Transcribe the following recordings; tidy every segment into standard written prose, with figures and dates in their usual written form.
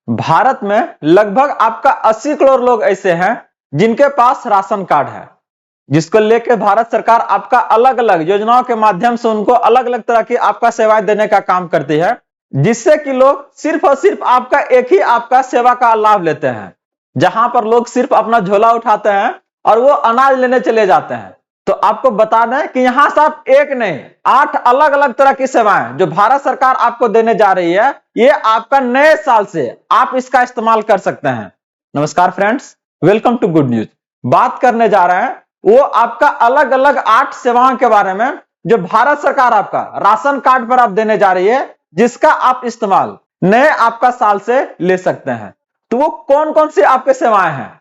भारत में लगभग आपका 80 करोड़ लोग ऐसे हैं जिनके पास राशन कार्ड है, जिसको लेकर भारत सरकार आपका अलग अलग योजनाओं के माध्यम से उनको अलग अलग तरह की आपका सेवाएं देने का काम करती है, जिससे कि लोग सिर्फ और सिर्फ आपका एक ही आपका सेवा का लाभ लेते हैं। जहां पर लोग सिर्फ अपना झोला उठाते हैं और वो अनाज लेने चले जाते हैं। तो आपको बता दें कि यहां से आप एक नहीं 8 अलग अलग तरह की सेवाएं जो भारत सरकार आपको देने जा रही है, ये आपका नए साल से आप इसका इस्तेमाल कर सकते हैं। नमस्कार friends, welcome to good news. बात करने जा रहे हैं वो आपका अलग अलग 8 सेवाओं के बारे में जो भारत सरकार आपका राशन कार्ड पर आप देने जा रही है, जिसका आप इस्तेमाल नए आपका साल से ले सकते हैं। तो वो कौन कौन सी आपके सेवाएं हैं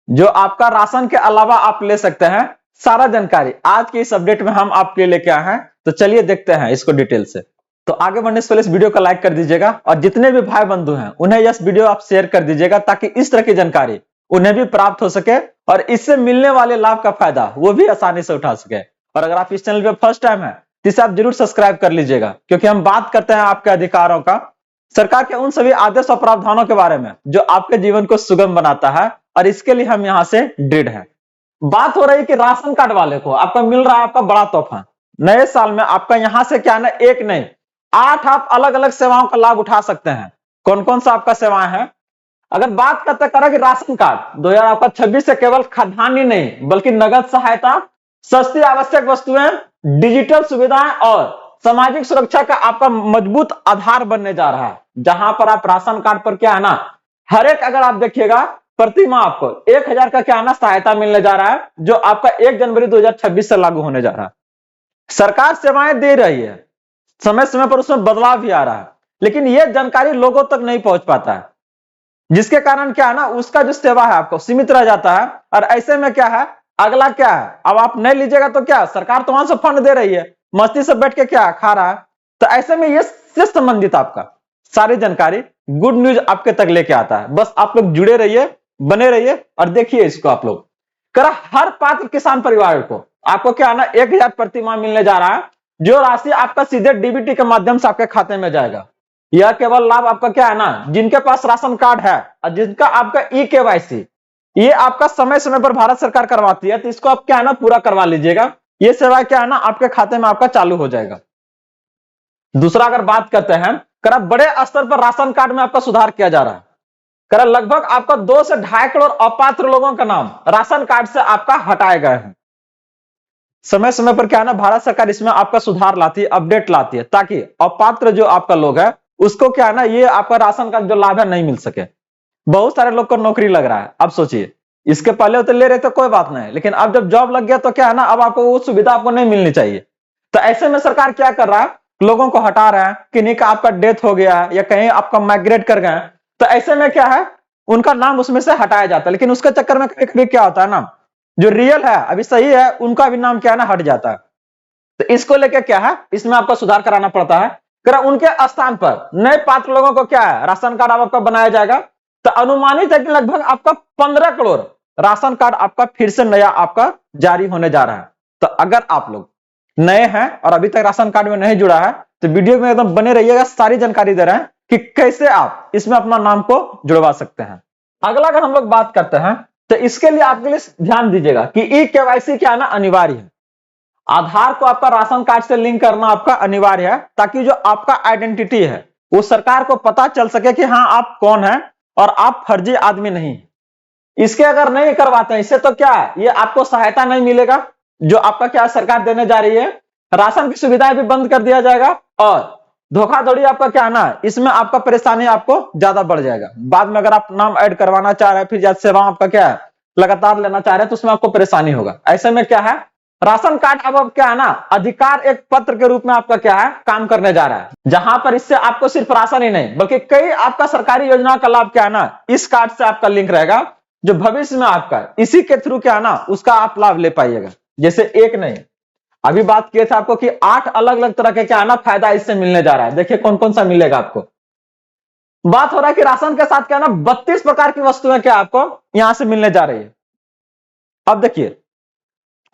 जो आपका राशन के अलावा आप ले सकते हैं, सारा जानकारी आज के इस अपडेट में हम आपके लिए लेके आए हैं। तो चलिए देखते हैं इसको डिटेल से। तो आगे बढ़ने से पहले इस वीडियो को लाइक कर दीजिएगा और जितने भी भाई बंधु हैं उन्हें यह वीडियो आप शेयर कर दीजिएगा, ताकि इस तरह की जानकारी उन्हें भी प्राप्त हो सके और इससे मिलने वाले लाभ का फायदा वो भी आसानी से उठा सके। और अगर आप इस चैनल पे फर्स्ट टाइम है तो इसे आप जरूर सब्सक्राइब कर लीजिएगा, क्योंकि हम बात करते हैं आपके अधिकारों का, सरकार के उन सभी आदेश और प्रावधानों के बारे में जो आपके जीवन को सुगम बनाता है, और इसके लिए हम यहाँ से दृढ़ हैं। बात हो रही है कि राशन कार्ड वाले को आपका मिल रहा है आपका बड़ा तोहफा। नए साल में आपका यहाँ से क्या ना एक नहीं 8 आप अलग अलग सेवाओं का लाभ उठा सकते हैं। कौन कौन सा आपका सेवाएं हैं? अगर बात करते करें कि राशन कार्ड 2026 से केवल खाद्यान्न ही नहीं बल्कि नगद सहायता, सस्ती आवश्यक वस्तुएं, डिजिटल सुविधाएं और सामाजिक सुरक्षा का आपका मजबूत आधार बनने जा रहा है। जहां पर आप राशन कार्ड पर क्या है ना, हर एक अगर आप देखिएगा प्रति माह आपको 1000 का क्या है ना सहायता मिलने जा रहा है, जो आपका 1 जनवरी 2026 से लागू होने जा रहा है। सरकार सेवाएं दे रही है, समय समय पर उसमें बदलाव भी आ रहा है, लेकिन यह जानकारी लोगों तक नहीं पहुंच पाता है, जिसके कारण क्या है ना उसका जो सेवा है आपको सीमित रह जाता है। और ऐसे में क्या है, अगला क्या है, अब आप नहीं लीजिएगा तो क्या, सरकार तो वहां से फंड दे रही है, मस्ती से बैठ के क्या खा रहा है। तो ऐसे में ये से संबंधित आपका सारी जानकारी गुड न्यूज आपके तक लेके आता है। बस आप लोग जुड़े रहिए, बने रहिए और देखिए इसको। आप लोग कर हर पात्र किसान परिवार को आपको क्या है ना 1000 प्रति माह मिलने जा रहा है, जो राशि आपका सीधे डीबीटी के माध्यम से आपके खाते में जाएगा। यह केवल लाभ आपका क्या है ना जिनके पास राशन कार्ड है और जिनका आपका ई-केवाईसी ये आपका समय समय पर भारत सरकार करवाती है, तो इसको आप क्या है ना पूरा करवा लीजिएगा। ये सेवा क्या है ना आपके खाते में आपका चालू हो जाएगा। दूसरा अगर बात करते हैं कर बड़े स्तर पर राशन कार्ड में आपका सुधार किया जा रहा है। कर लगभग आपका 2 से 2.5 करोड़ अपात्र लोगों का नाम राशन कार्ड से आपका हटाए गए हैं। समय समय पर क्या है ना भारत सरकार इसमें आपका सुधार लाती है, अपडेट लाती है, ताकि अपात्र जो आपका लोग है उसको क्या है ना ये आपका राशन का जो लाभ है नहीं मिल सके। बहुत सारे लोग को नौकरी लग रहा है, अब सोचिए इसके पहले तो ले रहे थे कोई बात नहीं, लेकिन अब जब जॉब लग गया तो क्या है ना अब आपको वो सुविधा आपको नहीं मिलनी चाहिए। तो ऐसे में सरकार क्या कर रहा है, लोगों को हटा रहा है। किन्हीं का आपका डेथ हो गया या कहीं आपका माइग्रेट कर गए, तो ऐसे में क्या है उनका नाम उसमें से हटाया जाता है। लेकिन उसके चक्कर में कभी क्या होता है ना, जो रियल है अभी सही है उनका भी नाम क्या है ना हट जाता है। तो इसको लेकर क्या है इसमें आपको सुधार कराना पड़ता है। उनके स्थान पर नए पात्र लोगों को क्या है राशन कार्ड आपका बनाया जाएगा। तो अनुमानित है कि लगभग आपका 15 करोड़ राशन कार्ड आपका फिर से नया आपका जारी होने जा रहा है। तो अगर आप लोग नए हैं और अभी तक राशन कार्ड में नहीं जुड़ा है तो वीडियो में एकदम बने रहिएगा, सारी जानकारी दे रहे हैं कि कैसे आप इसमें अपना नाम को जुड़वा सकते हैं। अगला अगर हम लोग बात करते हैं तो इसके लिए आपके लिए ध्यान दीजिएगा कि ई-केवाईसी क्या है ना अनिवार्य है। आधार को आपका राशन कार्ड से लिंक करना आपका अनिवार्य है, ताकि जो आपका आइडेंटिटी है वो सरकार को पता चल सके कि हाँ आप कौन है और आप फर्जी आदमी नहीं। इसके अगर नहीं करवाते हैं इससे तो क्या है ये आपको सहायता नहीं मिलेगा जो आपका क्या सरकार देने जा रही है। राशन की सुविधाएं भी बंद कर दिया जाएगा और धोखाधड़ी आपका क्या है ना इसमें आपका परेशानी आपको ज्यादा बढ़ जाएगा। बाद में अगर आप नाम ऐड करवाना चाह रहे हैं, फिर सेवा आपका क्या है लगातार लेना चाह रहे हैं, तो उसमें आपको परेशानी होगा। ऐसे में क्या है राशन कार्ड अब क्या है ना अधिकार एक पत्र के रूप में आपका क्या है काम करने जा रहा है, जहां पर इससे आपको सिर्फ राशन ही नहीं बल्कि कई आपका सरकारी योजना का लाभ क्या है ना इस कार्ड से आपका लिंक रहेगा, जो भविष्य में आपका इसी के थ्रू क्या है ना उसका आप लाभ ले पाइएगा। जैसे एक नहीं, अभी बात किए थे आपको कि 8 अलग अलग तरह के क्या है ना फायदा इससे मिलने जा रहा है। देखिए कौन कौन सा मिलेगा आपको। बात हो रहा है कि राशन के साथ क्या है ना 32 प्रकार की वस्तुएं क्या आपको यहां से मिलने जा रही है। अब देखिए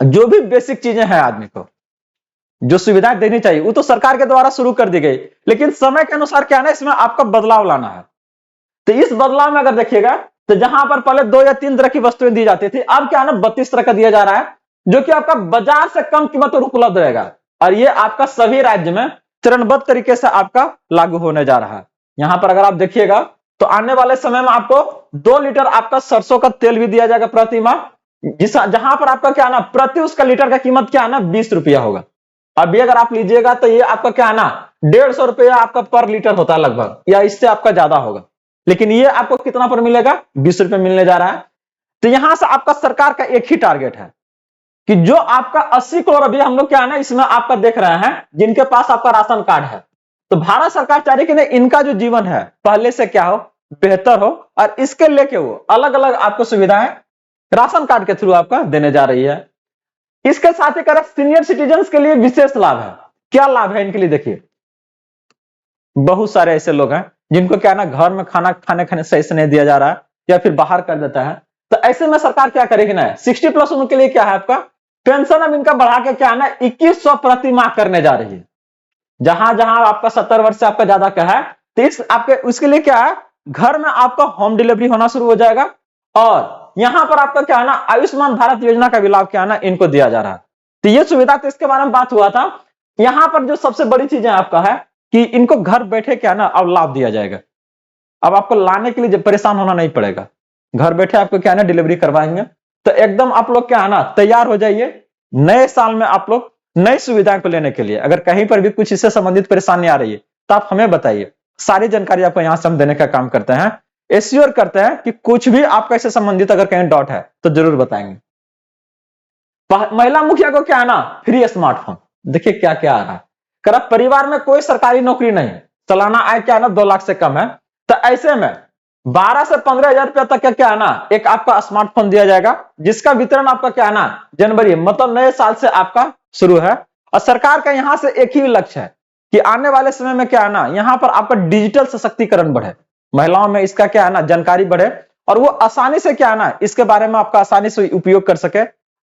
जो भी बेसिक चीजें हैं आदमी को जो सुविधाएं देनी चाहिए वो तो सरकार के द्वारा शुरू कर दी गई, लेकिन समय के अनुसार क्या है ना इसमें आपका बदलाव लाना है। तो इस बदलाव में अगर देखिएगा तो जहां पर पहले 2 या 3 तरह की वस्तुएं दी जाती थी, अब क्या है ना 32 तरह का दिया जा रहा है, जो कि आपका बाजार से कम कीमत पर उपलब्ध रहेगा। और ये आपका सभी राज्य में चरणबद्ध तरीके से आपका लागू होने जा रहा है। यहां पर अगर आप देखिएगा तो आने वाले समय में आपको 2 लीटर आपका सरसों का तेल भी दिया जाएगा प्रति माह, जहां पर आपका क्या है ना प्रति उसका लीटर का कीमत क्या है ना 20 रुपया होगा। अभी अगर आप लीजिएगा तो ये आपका क्या है ना 150 रुपया आपका पर लीटर होता है लगभग, या इससे आपका ज्यादा होगा, लेकिन ये आपको कितना पर मिलेगा 20 रुपए मिलने जा रहा है। तो यहां से आपका सरकार का एक ही टारगेट है कि जो आपका 80 करोड़ अभी हम लोग क्या है ना इसमें आपका देख रहे हैं जिनके पास आपका राशन कार्ड है, तो भारत सरकार चाह रही है कि इनका जो जीवन है पहले से क्या हो बेहतर हो, और इसके लेके वो अलग अलग आपको सुविधाएं राशन कार्ड के थ्रू आपका देने जा रही है। इसके साथ ही कर सीनियर सिटीजन के लिए विशेष लाभ है। क्या लाभ है इनके लिए देखिए, बहुत सारे ऐसे लोग हैं जिनको क्या ना घर में खाने सही से नहीं दिया जा रहा है या फिर बाहर कर देता है, तो ऐसे में सरकार क्या करेगी ना 60 प्लस उनके लिए क्या है आपका पेंशन अब इनका बढ़ा के क्या है ना 2100 प्रति माह करने जा रही है। जहां जहां आपका 70 वर्ष से आपका ज्यादा का है तो इस आपके उसके लिए क्या है घर में आपका होम डिलीवरी होना शुरू हो जाएगा, और यहां पर आपका क्या है ना आयुष्मान भारत योजना का भी लाभ क्या है ना इनको दिया जा रहा है। तो ये सुविधा, तो इसके बारे में बात हुआ था। यहां पर जो सबसे बड़ी चीजें आपका है कि इनको घर बैठे क्या ना अब लाभ दिया जाएगा। अब आपको लाने के लिए परेशान होना नहीं पड़ेगा, घर बैठे आपको क्या है ना डिलीवरी करवाएंगे। तो एकदम आप लोग क्या है ना तैयार हो जाइए नए साल में आप लोग नई सुविधाएं को लेने के लिए। अगर कहीं पर भी कुछ इससे संबंधित परेशानी आ रही है तो आप हमें बताइए, सारी जानकारी आपको यहां से हम देने का काम करते हैं। एश्योर करते हैं कि कुछ भी आपका इससे संबंधित अगर कहीं डॉट है तो जरूर बताएंगे। महिला मुखिया को क्या है ना फ्री स्मार्टफोन, देखिए क्या क्या आ रहा है। कर परिवार में कोई सरकारी नौकरी नहीं, सालाना आय क्या है ना 2 लाख से कम है, तो ऐसे में 12 से 15 हजार रुपया तक का क्या है ना एक आपका स्मार्टफोन दिया जाएगा, जिसका वितरण आपका क्या है ना जनवरी मतलब नए साल से आपका शुरू है। और सरकार का यहां से एक ही लक्ष्य है कि आने वाले समय में क्या है ना यहां पर आपका डिजिटल सशक्तिकरण बढ़े, महिलाओं में इसका क्या है ना जानकारी बढ़े, और वो आसानी से क्या है ना इसके बारे में आपका आसानी से उपयोग कर सके।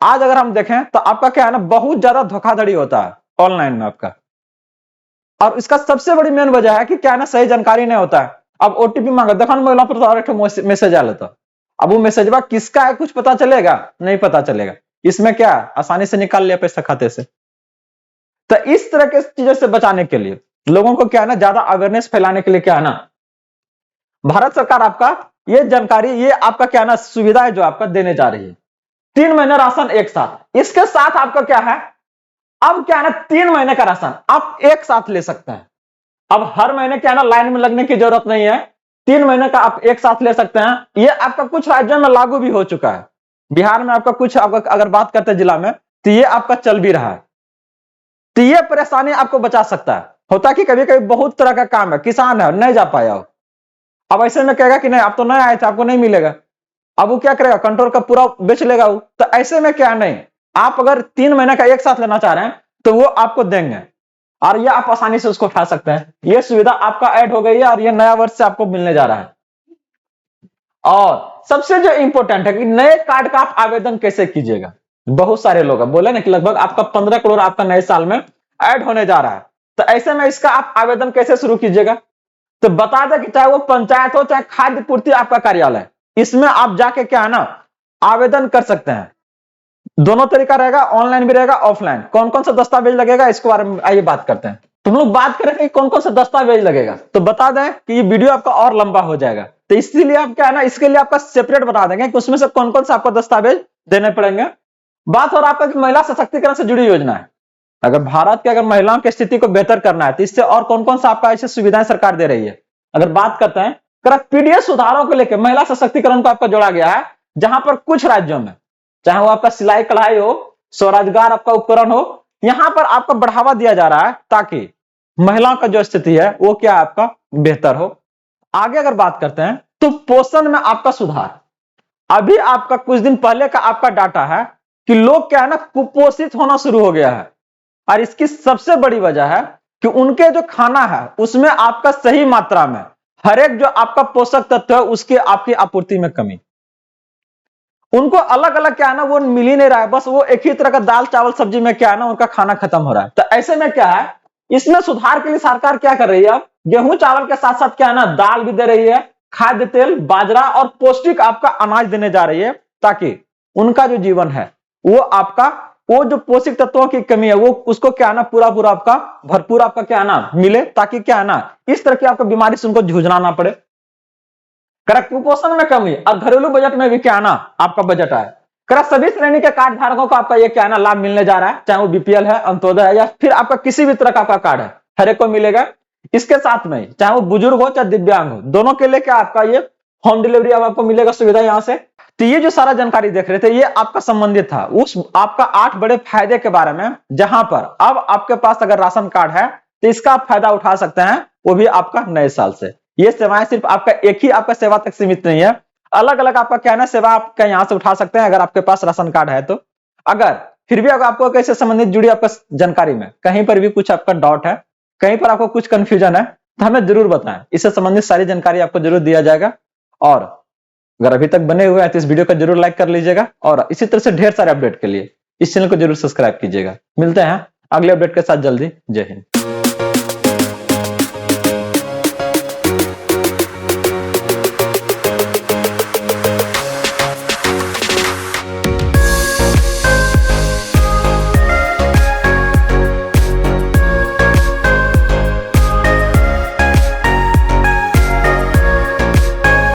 आज अगर हम देखें तो आपका क्या है ना बहुत ज्यादा धोखाधड़ी होता है ऑनलाइन में आपका, और इसका सबसे बड़ी मेन वजह है कि क्या है ना सही जानकारी नहीं होता है। अब ओटीपी मांगा देखा महिला पर मैसेज आ लेता, अब वो मैसेजवा किसका है कुछ पता चलेगा नहीं पता चलेगा, इसमें क्या आसानी से निकाल लिया पैसा खाते से। तो इस तरह के चीजों से बचाने के लिए लोगों को क्या है ना ज्यादा अवेयरनेस फैलाने के लिए क्या है ना भारत सरकार आपका ये जानकारी ये आपका क्या है ना सुविधा है जो आपका देने जा रही है। 3 महीने राशन एक साथ, इसके साथ आपका क्या है अब क्या है ना 3 महीने का राशन आप एक साथ ले सकते हैं। अब हर महीने क्या है ना लाइन में लगने की जरूरत नहीं है, 3 महीने का आप एक साथ ले सकते हैं। ये आपका कुछ राज्यों में लागू भी हो चुका है, बिहार में आपका कुछ अगर बात करते हैं जिला में तो ये आपका चल भी रहा है। तो ये परेशानी आपको बचा सकता है। होता कि कभी कभी बहुत तरह का काम है, किसान है नहीं जा पाया हो, अब ऐसे में कहेगा कि नहीं आप तो नहीं आए थे आपको नहीं मिलेगा, अब वो क्या करेगा कंट्रोल का पूरा बेच लेगा वो। तो ऐसे में क्या नहीं आप अगर 3 महीने का एक साथ लेना चाह रहे हैं तो वो आपको देंगे, और ये आप आसानी से उसको उठा सकते हैं। ये सुविधा आपका ऐड हो गई है और ये नया वर्ष से आपको मिलने जा रहा है। और सबसे जो इंपॉर्टेंट है कि नए कार्ड का आप आवेदन कैसे कीजिएगा। बहुत सारे लोग बोले ना कि लगभग आपका 15 करोड़ आपका नए साल में ऐड होने जा रहा है, तो ऐसे में इसका आप आवेदन कैसे शुरू कीजिएगा। तो बता दें कि चाहे वो पंचायत हो चाहे खाद्य पूर्ति आपका कार्यालय, इसमें आप जाके क्या है ना आवेदन कर सकते हैं। दोनों तरीका रहेगा, ऑनलाइन भी रहेगा ऑफलाइन। कौन कौन सा दस्तावेज लगेगा इसके बारे में आइए बात करते हैं। तुम लोग बात करें कि कौन कौन सा दस्तावेज लगेगा, तो बता दें कि ये वीडियो आपका और लंबा हो जाएगा, तो इसीलिए आप क्या है ना इसके लिए आपका सेपरेट बता देंगे कि उसमें से कौन कौन सा आपको दस्तावेज देने पड़ेंगे। बात हो रहा आपका कि महिला सशक्तिकरण से जुड़ी योजना है। अगर भारत के अगर महिलाओं की स्थिति को बेहतर करना है तो इससे और कौन कौन सा आपका ऐसे सुविधाएं सरकार दे रही है। अगर बात करते हैं पीडीएस सुधारों को लेकर महिला सशक्तिकरण को आपका जोड़ा गया है, जहां पर कुछ राज्यों में चाहे वो आपका सिलाई कढ़ाई हो स्वरोजगार आपका उपकरण हो, यहां पर आपका बढ़ावा दिया जा रहा है ताकि महिलाओं का जो स्थिति है वो क्या आपका बेहतर हो। आगे अगर बात करते हैं तो पोषण में आपका सुधार। अभी आपका कुछ दिन पहले का आपका डाटा है कि लोग क्या है ना कुपोषित होना शुरू हो गया है, और इसकी सबसे बड़ी वजह है कि उनके जो खाना है उसमें आपका सही मात्रा में हर एक जो आपका पोषक तत्व है उसकी आपकी आपूर्ति में कमी, उनको अलग अलग क्या है ना वो मिल ही नहीं रहा है, बस वो एक ही तरह का दाल चावल सब्जी में क्या है ना उनका खाना खत्म हो रहा है। तो ऐसे में क्या है इसमें सुधार के लिए सरकार क्या कर रही है, अब गेहूं चावल के साथ साथ क्या है ना दाल भी दे रही है, खाद्य तेल, बाजरा और पौष्टिक आपका अनाज देने जा रही है, ताकि उनका जो जीवन है वो आपका, वो जो पोषक तत्वों की कमी है वो उसको क्या ना पूरा पूरा आपका भरपूर आपका क्या ना मिले, ताकि क्या ना इस तरह की आपको बीमारी से उनको जूझना ना पड़े। करेक्ट, कुपोषण में कमी और घरेलू बजट में भी क्या ना आपका बजट आए। करेक्ट, सभी श्रेणी के कार्ड धारकों को आपका ये क्या ना लाभ मिलने जा रहा है, चाहे वो बीपीएल है, अंत्योदय है, या फिर आपका किसी भी तरह का आपका कार्ड है, हर एक को मिलेगा। इसके साथ में चाहे वो बुजुर्ग हो चाहे दिव्यांग हो, दोनों के लिए क्या आपका ये होम डिलीवरी अब आपको मिलेगा सुविधा यहां से। तो ये जो सारा जानकारी देख रहे थे ये आपका संबंधित था उस आपका 8 बड़े फायदे के बारे में, जहां पर अब आपके पास अगर राशन कार्ड है तो इसका आप फायदा उठा सकते हैं, वो भी आपका नए साल से। ये सेवाएं सिर्फ आपका एक ही आपका सेवा तक सीमित नहीं है, अलग अलग आपका क्या ना सेवा आपका यहां से उठा सकते हैं अगर आपके पास राशन कार्ड है तो। अगर फिर भी अगर आपको कैसे संबंधित जुड़ी आपका जानकारी में कहीं पर भी कुछ आपका डाउट है, कहीं पर आपको कुछ कंफ्यूजन है, तो हमें जरूर बताएं, इससे संबंधित सारी जानकारी आपको जरूर दिया जाएगा। और अगर अभी तक बने हुए हैं तो इस वीडियो को जरूर लाइक कर लीजिएगा, और इसी तरह से ढेर सारे अपडेट के लिए इस चैनल को जरूर सब्सक्राइब कीजिएगा। मिलते हैं अगले अपडेट के साथ जल्दी। जय हिंद।